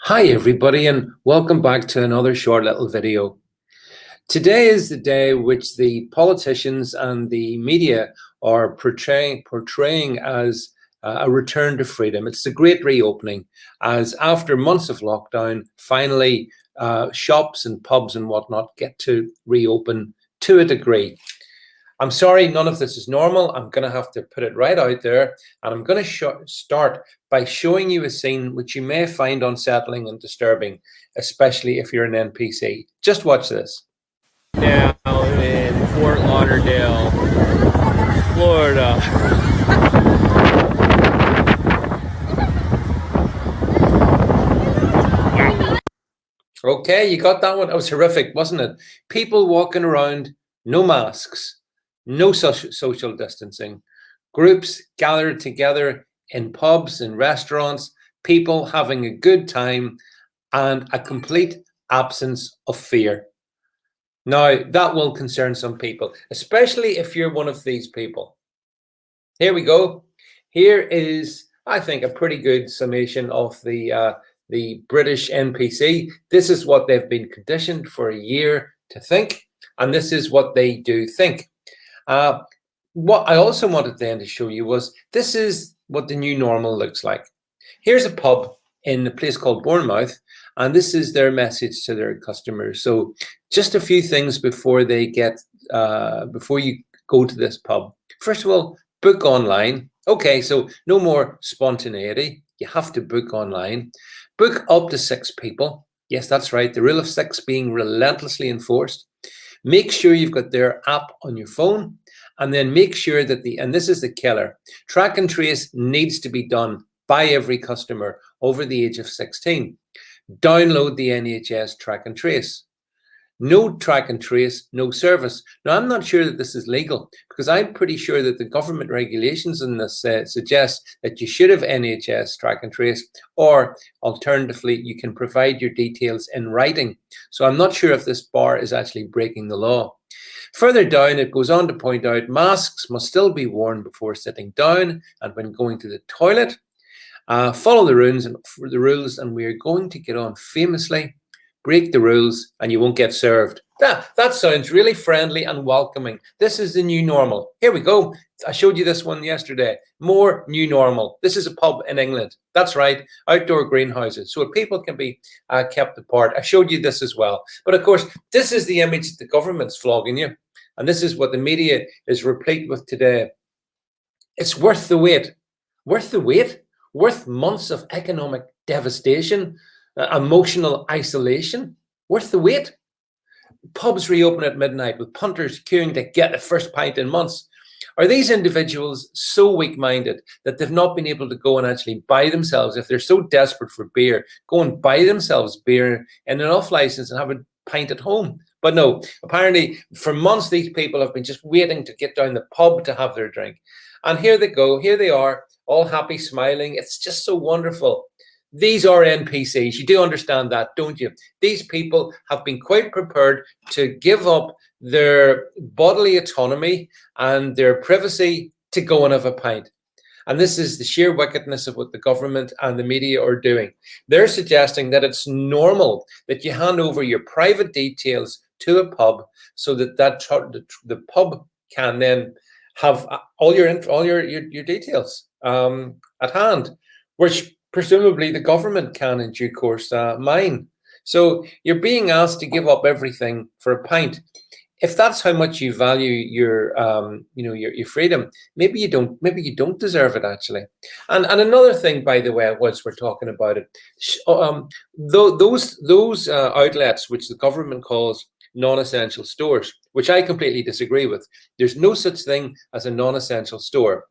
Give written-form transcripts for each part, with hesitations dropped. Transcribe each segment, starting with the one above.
Hi everybody, and welcome back to another short little video. Today is the day which the politicians and the media are portraying as a return to freedom. It's the great reopening, as after months of lockdown, finally shops and pubs and whatnot get to reopen to a degree. I'm sorry, none of this is normal. I'm going to have to put it right out there. And I'm going to start by showing you a scene which you may find unsettling and disturbing, especially if you're an NPC. Just watch this. Now in Fort Lauderdale, Florida. Okay, you got that one? That was horrific, wasn't it? People walking around, no masks, no social distancing, groups gathered together in pubs and restaurants, people having a good time, and a complete absence of fear. Now, that will concern some people, especially if you're one of these people. Here we go. Here is, I think, a pretty good summation of the British NPC. This is what they've been conditioned for a year to think, and this is what they do think. What I also wanted then to show you was this is what the new normal looks like. Here's a pub in a place called Bournemouth, and this is their message to their customers. So just a few things before they get before you go to this pub. First of all, book online. Okay, so no more spontaneity. You have to book online. Book up to 6 people. Yes, that's right. The rule of 6 being relentlessly enforced. Make sure you've got their app on your phone, and then make sure that and this is the killer, track and trace needs to be done by every customer over the age of 16. Download the NHS track and trace. No track and trace, no service. Now, I'm not sure that this is legal, because I'm pretty sure that the government regulations in this suggest that you should have NHS track and trace, or alternatively, you can provide your details in writing. So I'm not sure if this bar is actually breaking the law. Further down, it goes on to point out masks must still be worn before sitting down and when going to the toilet. Follow the rules, and we are going to get on famously. Break the rules and you won't get served. That sounds really friendly and welcoming. This is the new normal. Here we go. I showed you this one yesterday. More new normal. This is a pub in England. That's right. Outdoor greenhouses. So people can be kept apart. I showed you this as well. But of course, this is the image that the government's flogging you. And this is what the media is replete with today. It's worth the wait. Worth the wait? Worth months of economic devastation? Emotional isolation, worth the wait? Pubs reopen at midnight with punters queuing to get the first pint in months. Are these individuals so weak-minded that they've not been able to go and actually buy themselves, if they're so desperate for beer, go and buy themselves beer in an off-license and have a pint at home? But no, apparently for months these people have been just waiting to get down the pub to have their drink. And here they go, here they are, all happy, smiling. It's just so wonderful. These are NPCs. You do understand that, don't you? These people have been quite prepared to give up their bodily autonomy and their privacy to go and have a pint. And this is the sheer wickedness of what the government and the media are doing. They're suggesting that it's normal that you hand over your private details to a pub so that the pub can then have all your details at hand, which presumably the government can in due course mine. So you're being asked to give up everything for a pint. If that's how much you value your freedom, maybe you don't deserve it actually. And another thing, by the way, whilst we're talking about it, those outlets which the government calls non-essential stores, which I completely disagree with. There's no such thing as a non-essential store.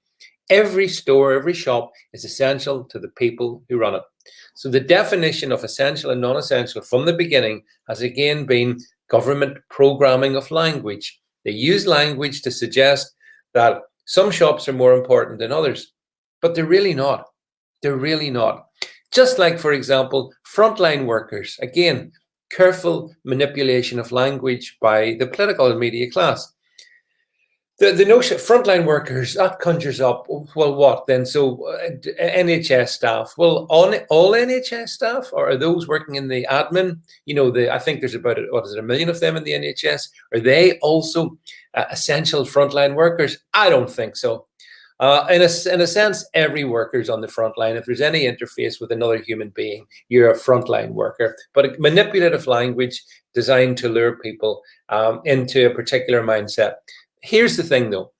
Every store, every shop is essential to the people who run it. So the definition of essential and non-essential from the beginning has again been government programming of language. They use language to suggest that some shops are more important than others, but they're really not. They're really not. Just like, for example, frontline workers. Again, careful manipulation of language by the political and media class. The notion frontline workers, that conjures up, well, what then? So NHS staff, well, all NHS staff, or are those working in the admin? I think there's about, what is it, 1 million of them in the NHS? Are they also essential frontline workers? I don't think so. In a sense, every worker's on the front line. If there's any interface with another human being, you're a frontline worker. But a manipulative language designed to lure people into a particular mindset. Here's the thing, though.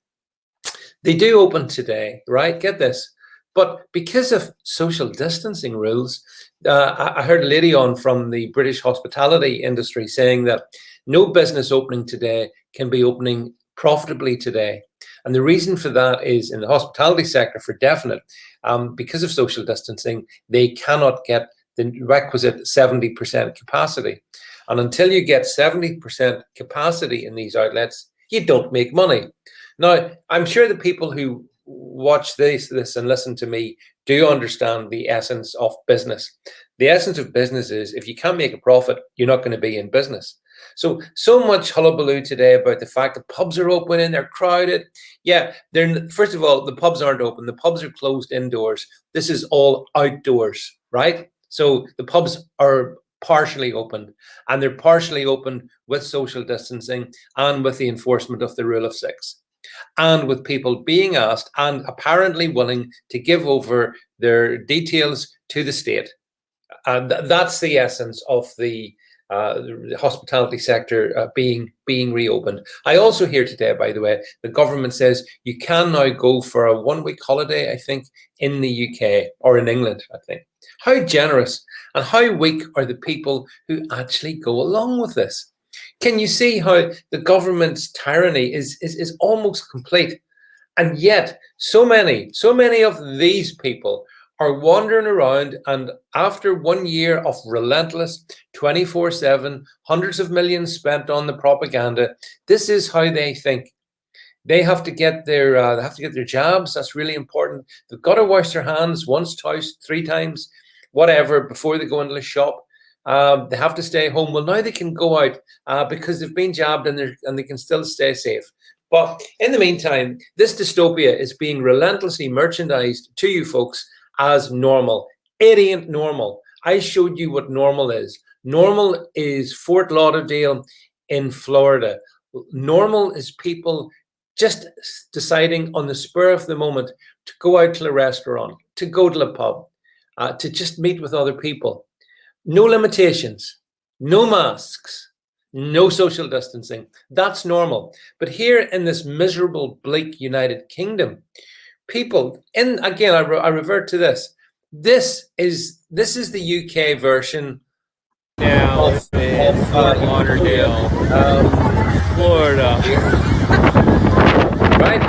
They do open today, right? Get this. But because of social distancing rules, I heard a lady on from the British hospitality industry saying that no business opening today can be opening profitably today. And the reason for that is in the hospitality sector, for definite, because of social distancing, they cannot get the requisite 70% capacity. And until you get 70% capacity in these outlets, you don't make money. Now, I'm sure the people who watch this and listen to me do understand the essence of business. The essence of business is if you can't make a profit, you're not going to be in business. So much hullabaloo today about the fact that pubs are open and they're crowded. Yeah, first of all, the pubs aren't open. The pubs are closed indoors. This is all outdoors, right? So the pubs are partially open, and they're partially open with social distancing and with the enforcement of the rule of 6, and with people being asked and apparently willing to give over their details to the state. And that's the essence of the hospitality sector being reopened. I also hear today, by the way, the government says you can now go for a 1-week holiday, I think, in the UK or in England, I think. How generous and how weak are the people who actually go along with this? Can you see how the government's tyranny is almost complete? And yet, so many of these people are wandering around, and after 1 year of relentless 24/7, hundreds of millions spent on the propaganda, this is how they think. They have to get their jabs. That's really important. They've got to wash their hands once, twice, 3 times, whatever, before they go into the shop. They have to stay home. Well, now they can go out because they've been jabbed and they can still stay safe. But in the meantime, this dystopia is being relentlessly merchandised to you folks as normal. It ain't normal. I showed you what normal is. Normal is Fort Lauderdale in Florida. Normal is people just deciding on the spur of the moment to go out to a restaurant, to go to a pub, to just meet with other people. No limitations, no masks, no social distancing. That's normal. But here in this miserable, bleak United Kingdom, people, again, I revert to this. This is the UK version Now in Fort Lauderdale, Florida. Right?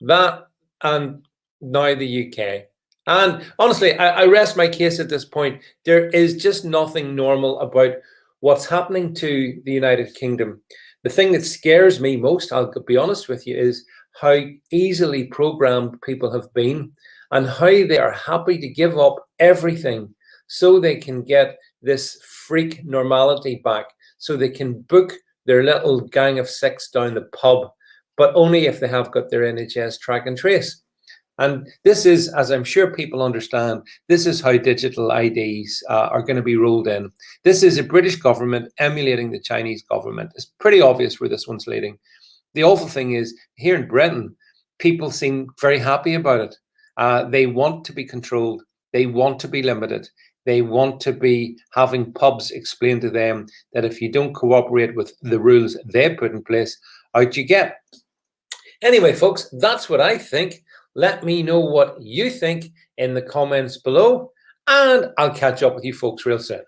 That and now the UK. And honestly, I rest my case at this point. There is just nothing normal about what's happening to the United Kingdom. The thing that scares me most, I'll be honest with you, is how easily programmed people have been and how they are happy to give up everything so they can get this freak normality back, so they can book their little gang of 6 down the pub, but only if they have got their NHS track and trace. And this is, as I'm sure people understand, this is how digital IDs are going to be rolled in. This is a British government emulating the Chinese government. It's pretty obvious where this one's leading. The awful thing is, here in Britain, people seem very happy about it. They want to be controlled. They want to be limited. They want to be having pubs explain to them that if you don't cooperate with the rules they put in place, out you get. Anyway, folks, that's what I think. Let me know what you think in the comments below, and I'll catch up with you folks real soon.